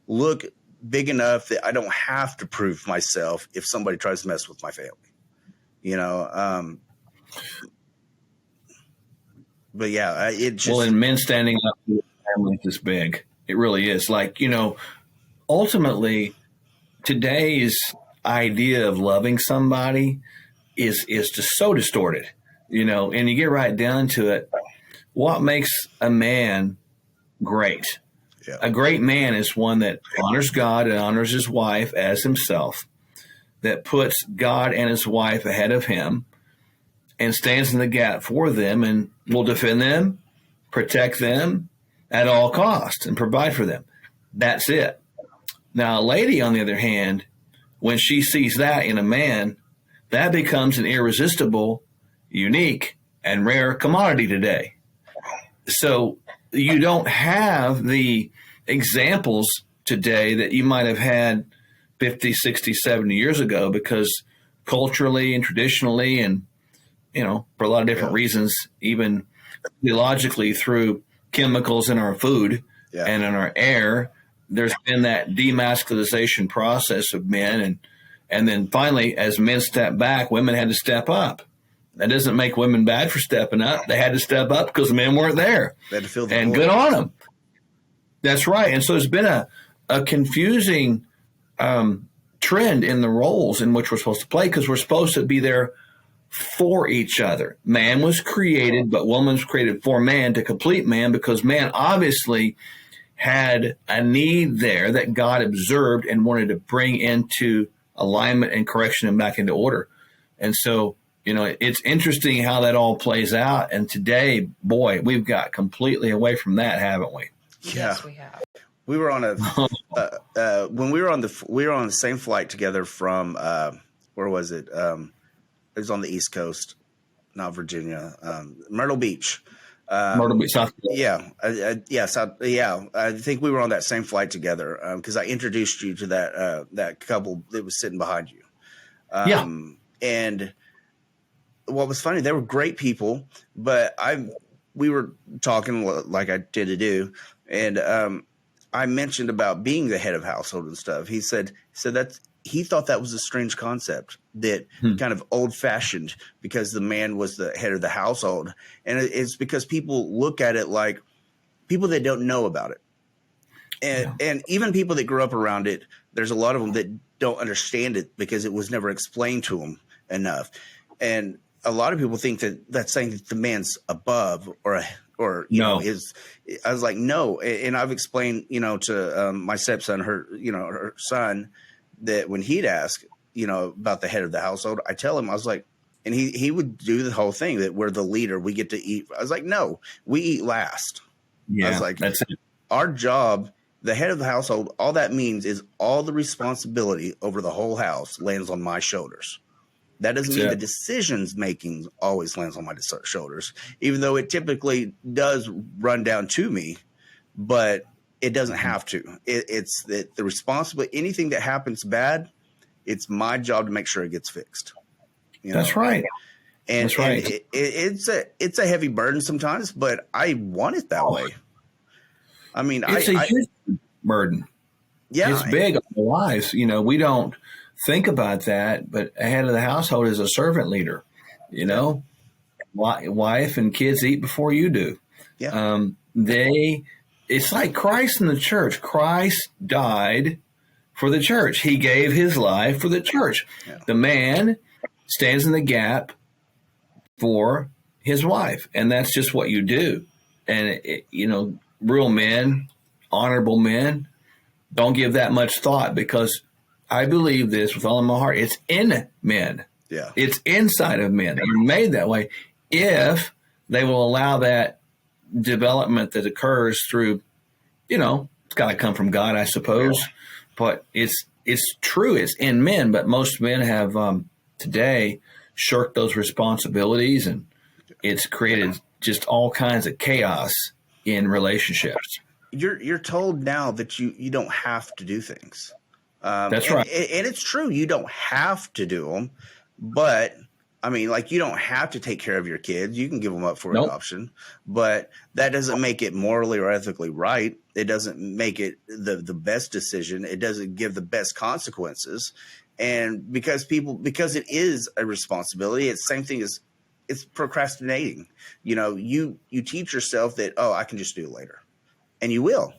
look big enough that I don't have to prove myself if somebody tries to mess with my family. You know, but yeah, it just. Well, and men standing up to the family is big. It really is. Like, you know, ultimately, today's idea of loving somebody is just so distorted, you know, and you get right down to it. What makes a man great? Yeah. A great man is one that honors God and honors his wife as himself, that puts God and his wife ahead of him and stands in the gap for them and will defend them, protect them at all costs, and provide for them. That's it. Now, a lady, on the other hand, when she sees that in a man, that becomes an irresistible, unique, and rare commodity today. So you don't have the examples today that you might have had 50, 60, 70 years ago, because culturally and traditionally and, you know, for a lot of different reasons, even theologically through chemicals in our food and in our air, there's been that demasculization process of men. And then finally, as men step back, women had to step up. That doesn't make women bad for stepping up. They had to step up because men weren't there. They had to fill the and void. Good on them. That's right. And so there's been a confusing trend in the roles in which we're supposed to play, because we're supposed to be there for each other. Man was created, but woman was created for man to complete man, because man obviously had a need there that God observed and wanted to bring into alignment and correction and back into order. And so, you know, it's interesting how that all plays out. And today, boy, we've got completely away from that, haven't we? Yeah. Yes, we have. We were on when we were on the same flight together from where was it? it was on the East Coast, not Virginia, Myrtle Beach. Myrtle Beach, South Carolina. I think we were on that same flight together because I introduced you to that couple that was sitting behind you. And what was funny, they were great people, but we were talking like I tend to do, and I mentioned about being the head of household and stuff. He said he thought that was a strange concept, that kind of old fashioned, because the man was the head of the household. And it's because people look at it like people that don't know about it. And even people that grew up around it, there's a lot of them that don't understand it because it was never explained to them enough. And a lot of people think that that's saying that the man's above or you know, I was like, no. And I've explained, to my stepson, her son, that when he'd ask, about the head of the household, I tell him, I was like, and he would do the whole thing that we're the leader, we get to eat. I was like, no, we eat last. Yeah, I was like, that's it. Our job, the head of the household, all that means is all the responsibility over the whole house lands on my shoulders. That doesn't mean the decisions making always lands on my shoulders, even though it typically does run down to me, but it doesn't have to. It's the responsibility. Anything that happens bad, it's my job to make sure it gets fixed. That's right. And, that's right. And it's a heavy burden sometimes, but I want it that way. I mean, it's a huge burden. Yeah, it's big on our lives. We don't think about that, but a head of the household is a servant leader. Wife and kids eat before you do. Yeah. It's like Christ in the church. Christ died for the church. He gave his life for the church. Yeah. The man stands in the gap for his wife, and that's just what you do. And real men, honorable men, don't give that much thought, because I believe this with all of my heart. It's in men. Yeah. It's inside of men. They're made that way if they will allow that development that occurs through, it's got to come from God, I suppose. Yeah. But it's true. It's in men. But most men have today shirked those responsibilities, and it's created just all kinds of chaos in relationships. You're told now that you don't have to do things. That's right. And it's true. You don't have to do them, but I mean, like, you don't have to take care of your kids. You can give them up for adoption, but that doesn't make it morally or ethically right. It doesn't make it the best decision. It doesn't give the best consequences. And because it is a responsibility, it's the same thing as it's procrastinating. You teach yourself that, I can just do it later, and you will.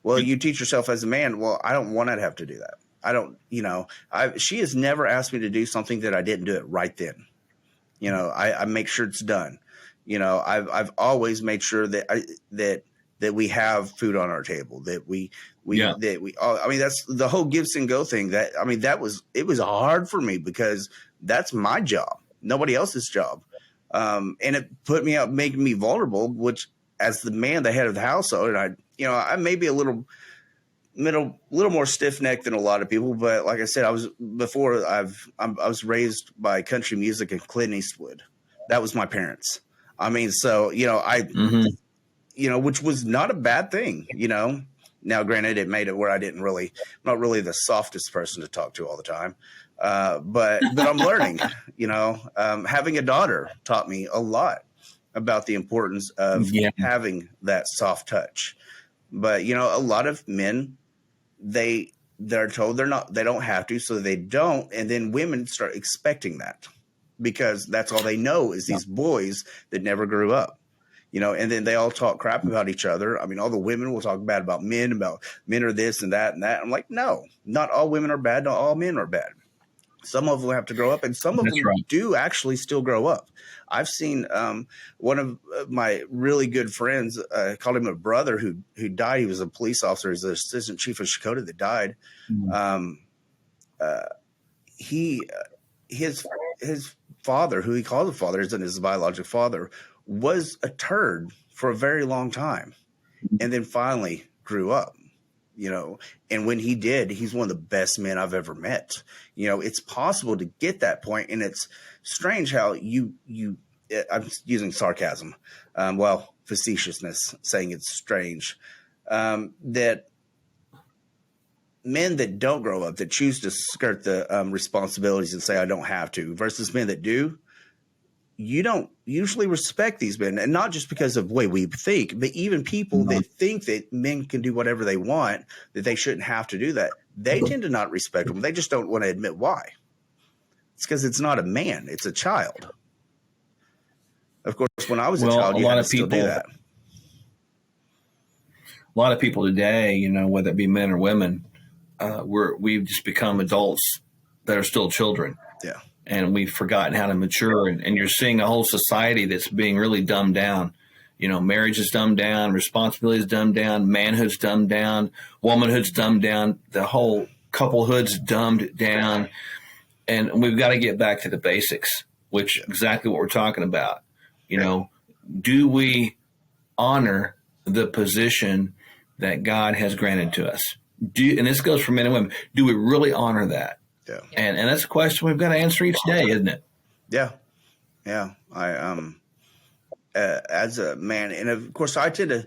Well, you teach yourself as a man, well, I don't want to have to do that. I don't, she has never asked me to do something that I didn't do it right then. I make sure it's done. I've always made sure that we have food on our table, that that's the whole Give, Send, Go thing. It was hard for me because that's my job, nobody else's job. And it put me out, making me vulnerable, which, as the man, the head of the household, and I may be a little more stiff necked than a lot of people, but like I said, I was raised by country music and Clint Eastwood. That was my parents. Which was not a bad thing. Now, granted, it made it where not really the softest person to talk to all the time. But I'm learning. Having a daughter taught me a lot about the importance of having that soft touch. But a lot of men, they're told they don't have to, so they don't, and then women start expecting that because that's all they know is these boys that never grew up. And then they all talk crap about each other. I mean, all the women will talk bad about men are this and that and that. I'm like, no, not all women are bad. Not all men are bad. Some of them have to grow up, and some of them do actually still grow up. I've seen one of my really good friends, called him a brother, who died. He was a police officer. He's the assistant chief of Shakota that died. Mm-hmm. His father, who he called a father, isn't his biological father, was a turd for a very long time, and then finally grew up. and when he did, he's one of the best men I've ever met. It's possible to get that point, and it's strange how I'm using sarcasm, facetiousness, saying it's strange, that men that don't grow up, that choose to skirt the responsibilities and say, I don't have to, versus men that do, you don't usually respect these men. And not just because of the way we think, but even people that think that men can do whatever they want, that they shouldn't have to do that. They tend to not respect them. They just don't want to admit why. It's because it's not a man, it's a child. Of course, when I was a child, you had to still do that. A lot of people today, whether it be men or women, we've just become adults that are still children. Yeah. And we've forgotten how to mature. And you're seeing a whole society that's being really dumbed down. Marriage is dumbed down, responsibility is dumbed down, manhood's dumbed down, womanhood's dumbed down, the whole couplehood's dumbed down. And we've got to get back to the basics, which exactly what we're talking about. Do we honor the position that God has granted to us? And this goes for men and women. Do we really honor that? Yeah. And that's a question we've got to answer each day, isn't it? Yeah. Yeah. I as a man, and of course I tend to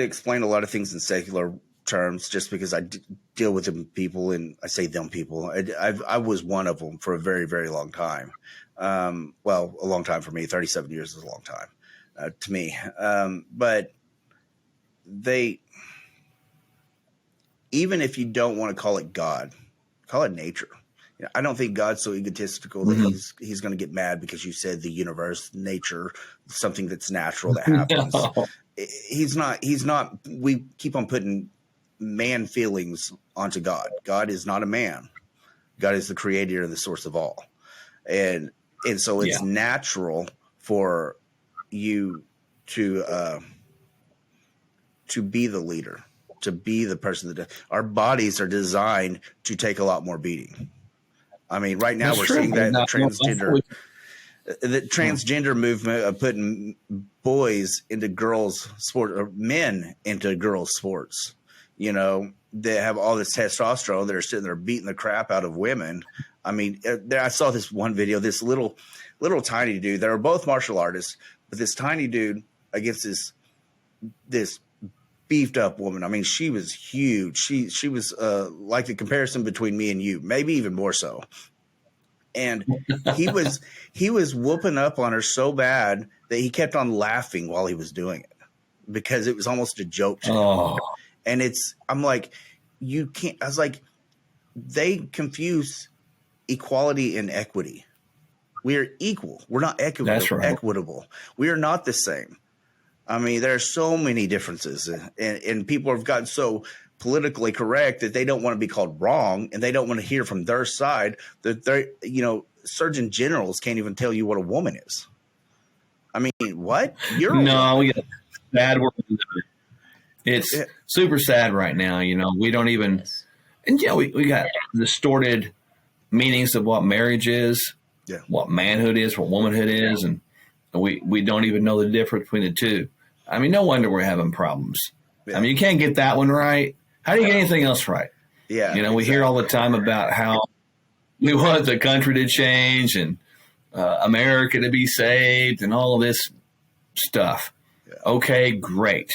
explain a lot of things in secular terms just because I deal with them people, and I say them people. I was one of them for a very, very long time. A long time for me. 37 years is a long time to me. But even if you don't want to call it God, call it nature. I don't think God's so egotistical that he's going to get mad because you said the universe, nature, something that's natural that happens. No. He's not. We keep on putting man feelings onto God. God is not a man. God is the creator and the source of all. And so it's natural for you to be the leader, to be the person that our bodies are designed to take a lot more beating. I mean, right now we're seeing that the transgender movement of putting boys into girls' sport, or men into girls' sports. They have all this testosterone. They're sitting there beating the crap out of women. I mean, I saw this one video. This little tiny dude. They were both martial artists, but this tiny dude against this beefed up woman. I mean, she was huge. She was like the comparison between me and you, maybe even more so. And he was whooping up on her so bad that he kept on laughing while he was doing it because it was almost a joke to him. And I'm like, you can't. I was like, they confuse equality and equity. We are equal. We're not equitable. That's right. Equitable. We are not the same. I mean, there are so many differences, and people have gotten so politically correct that they don't want to be called wrong, and they don't want to hear from their side that they, surgeon generals can't even tell you what a woman is. I mean, what? We got bad word. It's super sad right now. We don't even, and we got distorted meanings of what marriage is, what manhood is, what womanhood is, and we don't even know the difference between the two. I mean, no wonder we're having problems. Yeah. I mean, you can't get that one right. How do you get anything else right? Yeah, we hear all the time about how we want the country to change and America to be saved and all of this stuff. Yeah. Okay, great.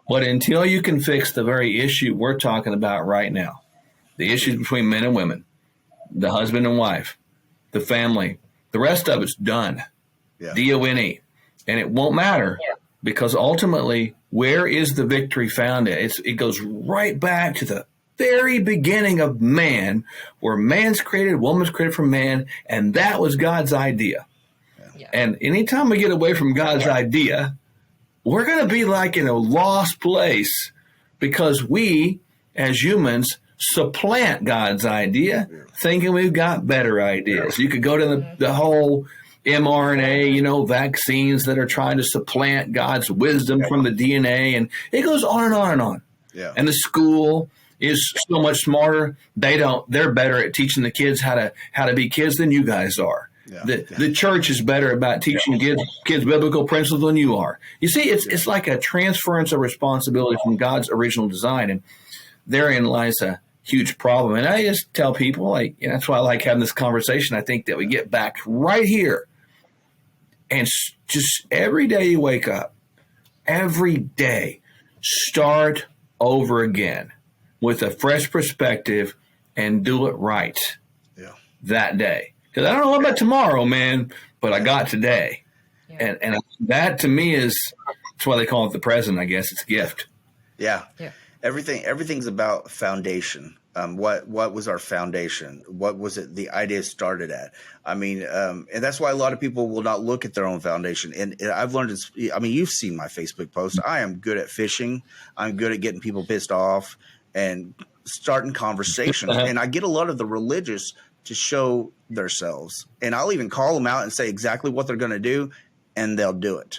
But until you can fix the very issue we're talking about right now, the issues between men and women, the husband and wife, the family, the rest of it's done. Yeah. D-O-N-E. And it won't matter because ultimately, where is the victory found at? It goes right back to the very beginning of man, where man's created, woman's created from man, and that was God's idea. Yeah. And anytime we get away from God's idea, we're going to be like in a lost place because we, as humans, supplant God's idea, thinking we've got better ideas. You could go to the whole mRNA, vaccines that are trying to supplant God's wisdom from the DNA, and it goes on and on and on. Yeah. And the school is so much smarter. They're better at teaching the kids how to be kids than you guys are. Yeah. The church is better about teaching kids biblical principles than you are. You see, it's like a transference of responsibility from God's original design, and therein lies a huge problem. And I just tell people, that's why I like having this conversation. I think that we get back right here, and just every day you wake up, every day, start over again with a fresh perspective and do it right that day. Because I don't know about tomorrow, man, but I got today. Yeah. And that to me that's why they call it the present, I guess. It's a gift. Yeah. Everything's about foundation. What was our foundation? What was it the idea started at? I mean, and that's why a lot of people will not look at their own foundation. And I've learned you've seen my Facebook post. I am good at fishing. I'm good at getting people pissed off and starting conversations. And I get a lot of the religious to show themselves. And I'll even call them out and say exactly what they're going to do, and they'll do it.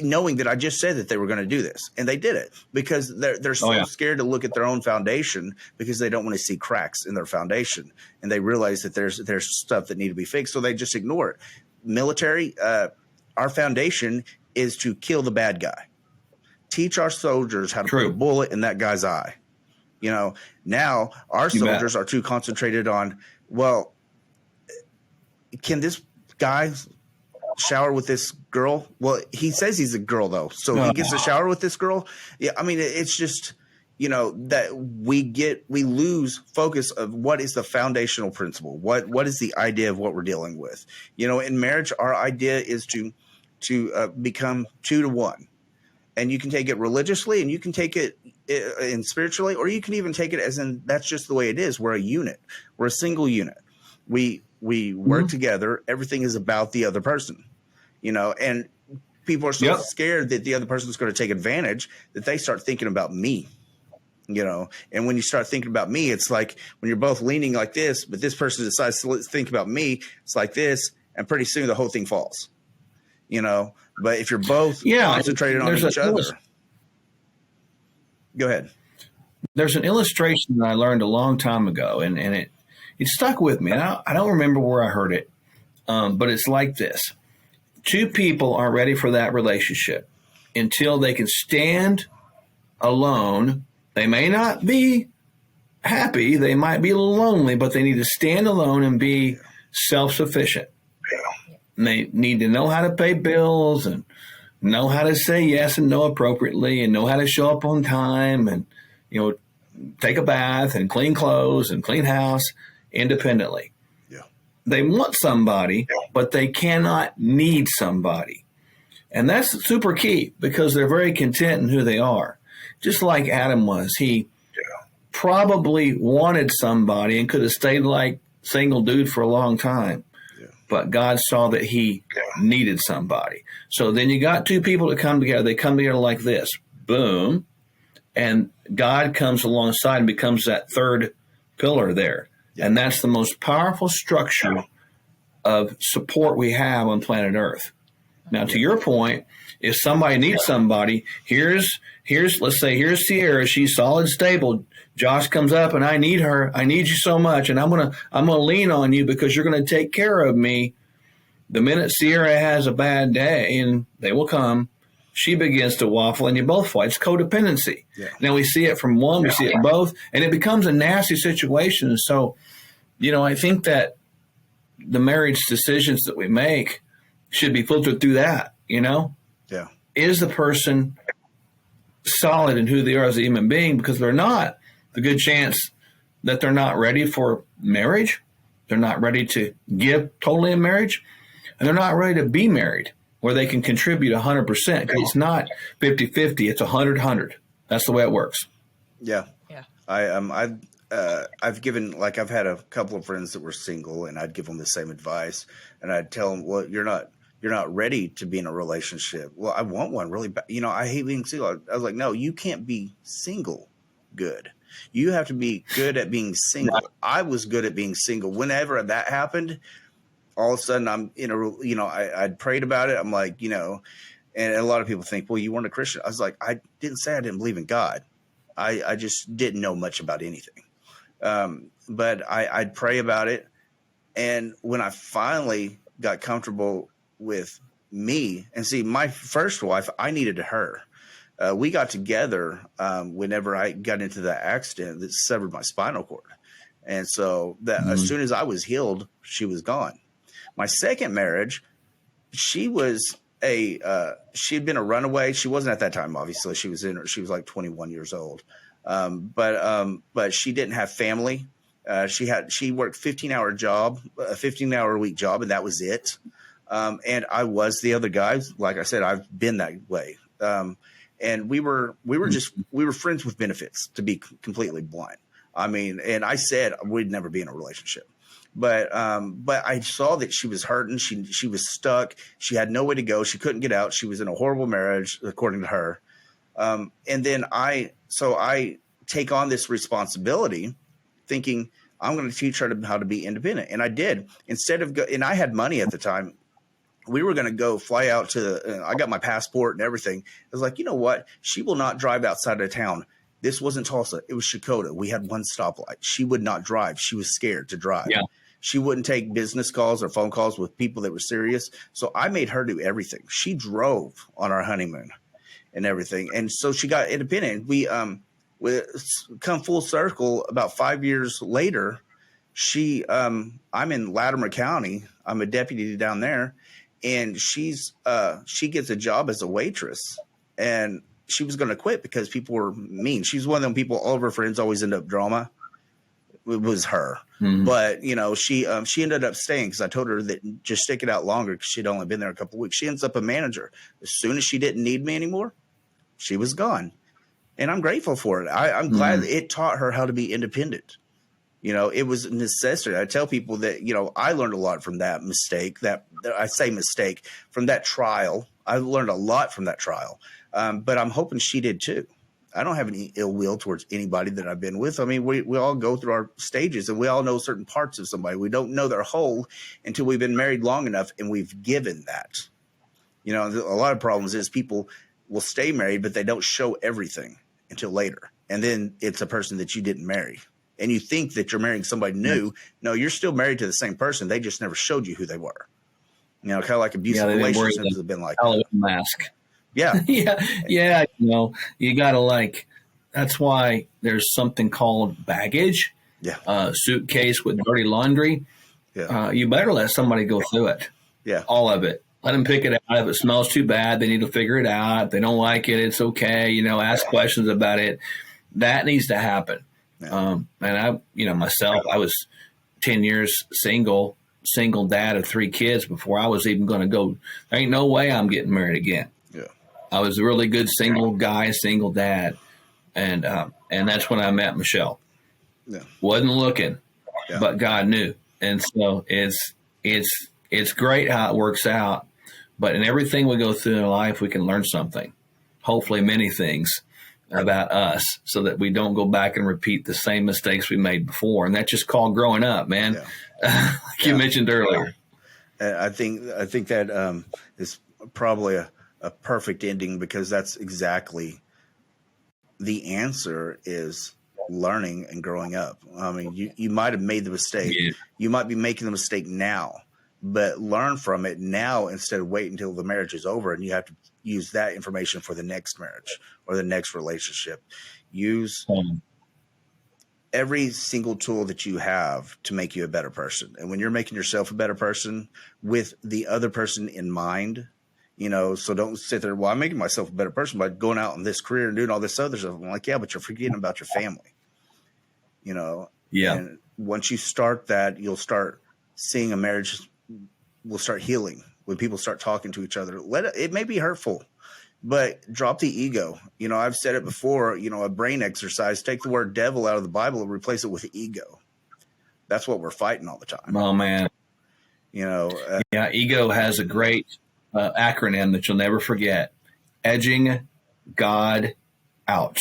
Knowing that I just said that they were going to do this, and they did it because they're so scared to look at their own foundation because they don't want to see cracks in their foundation, and they realize that there's stuff that need to be fixed, so they just ignore it. Military, our foundation is to kill the bad guy, teach our soldiers how to put a bullet in that guy's eye. Now our soldiers are too concentrated on, well, can this guy shower with this girl? Well, he says he's a girl though, so he gets to shower with this girl. Yeah, I mean, it's just that we lose focus of what is the foundational principle. What is the idea of what we're dealing with? In marriage, our idea is to become 2 to 1, and you can take it religiously, and you can take it in spiritually, or you can even take it as in that's just the way it is. We're a unit. We're a single unit. We work together. Everything is about the other person, and people are so scared that the other person is going to take advantage that they start thinking about me, and when you start thinking about me, it's like when you're both leaning like this, but this person decides to think about me, it's like this, and pretty soon the whole thing falls, but if you're both concentrated on each other. Go ahead. There's an illustration that I learned a long time ago, and it stuck with me. And I don't remember where I heard it, but it's like this. 2 people aren't ready for that relationship until they can stand alone. They may not be happy. They might be lonely, but they need to stand alone and be self-sufficient. And they need to know how to pay bills and know how to say yes and no appropriately and know how to show up on time and, take a bath and clean clothes and clean house independently. Yeah. They want somebody, but they cannot need somebody. And that's super key because they're very content in who they are. Just like Adam was. He probably wanted somebody and could have stayed like single dude for a long time. But God saw that he needed somebody. So then you got 2 people that come together. They come together like this. Boom. And God comes alongside and becomes that third pillar there. Yeah. And that's the most powerful structure of support we have on planet Earth. Now, to your point, if somebody needs somebody, here's let's say here's Sierra. She's solid, stable. Josh comes up and I need her. I need you so much, and I'm gonna lean on you because you're gonna take care of me. The minute Sierra has a bad day, and they will come, she begins to waffle, and you both fight. It's codependency. Yeah. Now we see it from one, we see it both, and it becomes a nasty situation. So, I think that the marriage decisions that we make should be filtered through that. Yeah. Is the person solid in who they are as a human being? Because if they're not, the good chance that they're not ready for marriage, they're not ready to give totally in marriage, and they're not ready to be married where they can contribute 100%. Because it's not 50-50, it's 100-100. That's the way it works. Yeah. Yeah. I've given, I've had a couple of friends that were single, and I'd give them the same advice, and I'd tell them, well, you're not ready to be in a relationship. Well, I want one really bad. I hate being single. I was like, no, you can't be single good. You have to be good at being single. I was good at being single. Whenever that happened, all of a sudden I'm in a, I'd prayed about it. I'm like, and a lot of people think, well, you weren't a Christian. I was like, I didn't say I didn't believe in God. I just didn't know much about anything. But I'd pray about it. And when I finally got comfortable with me, and see, my first wife, I needed her. We got together whenever I got into the accident that severed my spinal cord. And so that as soon as I was healed, she was gone. My second marriage, she had been a runaway. She wasn't at that time, obviously. She was like 21 years old. But she didn't have family. She worked a 15-hour a week job, and that was it. And I was the other guy. Like I said, I've been that way. And we were friends with benefits, to be completely blunt. I mean, and I said we'd never be in a relationship, but I saw that she was hurting. She was stuck. She had nowhere to go. She couldn't get out. She was in a horrible marriage, according to her. And then I take on this responsibility thinking I'm going to teach her how to be independent. And I did. And I had money at the time. We were going to go fly out I got my passport and everything. I was like, you know what? She will not drive outside of town. This wasn't Tulsa. It was Shakota. We had one stoplight. She would not drive. She was scared to drive. Yeah. She wouldn't take business calls or phone calls with people that were serious. So I made her do everything. She drove on our honeymoon and everything. And so she got independent. We come full circle about 5 years later. I'm in Latimer County. I'm a deputy down there. And she gets a job as a waitress, and she was going to quit because people were mean. She's one of them people, all of her friends always end up drama. It was her. Mm-hmm. But, she ended up staying because I told her that just stick it out longer because she'd only been there a couple of weeks. She ends up a manager. As soon as she didn't need me anymore, she was gone. And I'm grateful for it. I'm glad it taught her how to be independent. It was a necessity. I tell people that, I learned a lot from that mistake, from that trial. I learned a lot from that trial. But I'm hoping she did too. I don't have any ill will towards anybody that I've been with. I mean, we all go through our stages, and we all know certain parts of somebody. We don't know their whole until we've been married long enough and we've given that. A lot of problems is people will stay married, but they don't show everything until later. And then it's a person that you didn't marry. And you think that you're marrying somebody new. No, you're still married to the same person. They just never showed you who they were. Kind of like abusive relationships have been like that. Mask. Yeah. Yeah. You got to that's why there's something called baggage. Yeah. Suitcase with dirty laundry. Yeah. You better let somebody go through it. Yeah. All of it. Let them pick it out. If it smells too bad, they need to figure it out. If they don't like it, it's okay. Ask questions about it. That needs to happen. Yeah. And I, myself, I was 10 years single dad of 3 kids before I was even going to go. There ain't no way I'm getting married again. Yeah. I was a really good single guy, single dad. And that's when I met Michelle. Yeah. Wasn't looking, but God knew. And so it's great how it works out. But in everything we go through in life, we can learn something, hopefully many things about us, so that we don't go back and repeat the same mistakes we made before. And that's just called growing up, man. Yeah. Like you mentioned earlier. I think that is probably a perfect ending, because that's exactly the answer is learning and growing up. I mean, you might have made the mistake. Yeah. You might be making the mistake now, but learn from it now instead of wait until the marriage is over and you have to use that information for the next marriage or the next relationship. Use every single tool that you have to make you a better person. And when you're making yourself a better person with the other person in mind, so don't sit there, well, I'm making myself a better person by going out in this career and doing all this other stuff. I'm like, yeah, but you're forgetting about your family, Yeah. And once you start that, you'll start seeing a marriage will start healing when people start talking to each other. It may be hurtful, but drop the ego. I've said it before, a brain exercise, take the word devil out of the Bible and replace it with ego. That's what we're fighting all the time. Oh, man. Ego has a great acronym that you'll never forget: edging God out.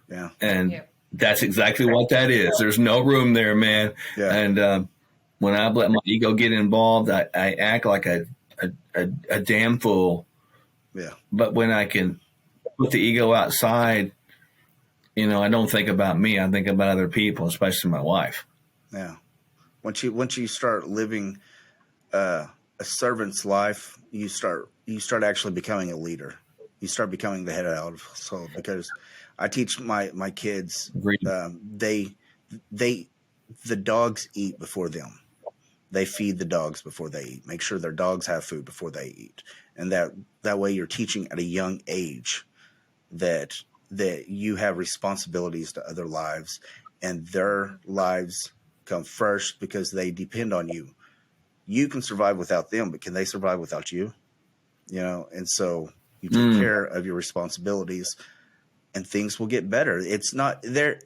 Yeah. And that's exactly what that is. There's no room there, man. Yeah. And when I let my ego get involved, I act like a damn fool. Yeah. But when I can put the ego outside, I don't think about me. I think about other people, especially my wife. Yeah. Once you start living a servant's life, you start actually becoming a leader. You start becoming the head of the household, because I teach my kids, the dogs eat before them. They feed the dogs before they eat. Make sure their dogs have food before they eat. And that way you're teaching at a young age that you have responsibilities to other lives, and their lives come first because they depend on you. You can survive without them, but can they survive without you? And so you take care of your responsibilities, and things will get better. It's not there.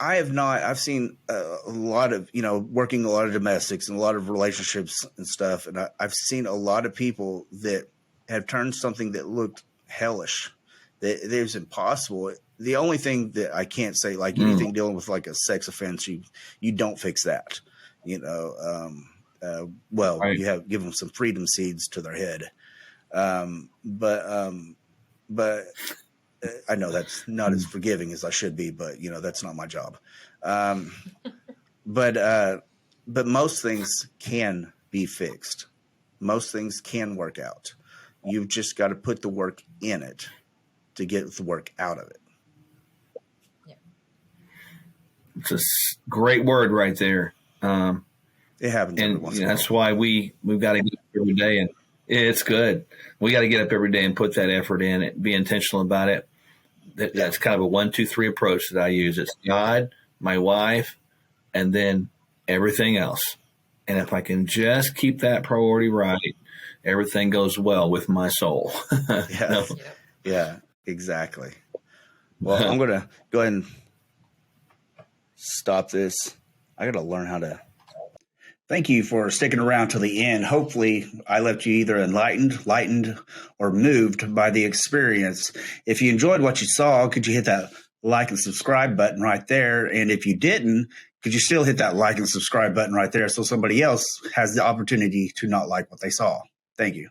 I've seen a lot of, working a lot of domestics and a lot of relationships and stuff. And I've seen a lot of people that have turned something that looked hellish, that it was impossible. The only thing that I can't say, like anything dealing with like a sex offense, you don't fix that, Right. you have give them some freedom seeds to their head. But I know that's not as forgiving as I should be, but that's not my job. But most things can be fixed. Most things can work out. You've just got to put the work in it to get the work out of it. Yeah. It's a great word right there. It happens every once in a while. That's why we've got to get up every day, and it's good. We got to get up every day and put that effort in it, be intentional about it. That's kind of a 1, 2, 3 approach that I use. It's God, my wife, and then everything else. And if I can just keep that priority right, everything goes well with my soul. Yeah, exactly. Well, I'm going to go ahead and stop this. I got to learn how to. Thank you for sticking around till the end. Hopefully, I left you either enlightened, lightened, or moved by the experience. If you enjoyed what you saw, could you hit that like and subscribe button right there? And if you didn't, could you still hit that like and subscribe button right there so somebody else has the opportunity to not like what they saw? Thank you.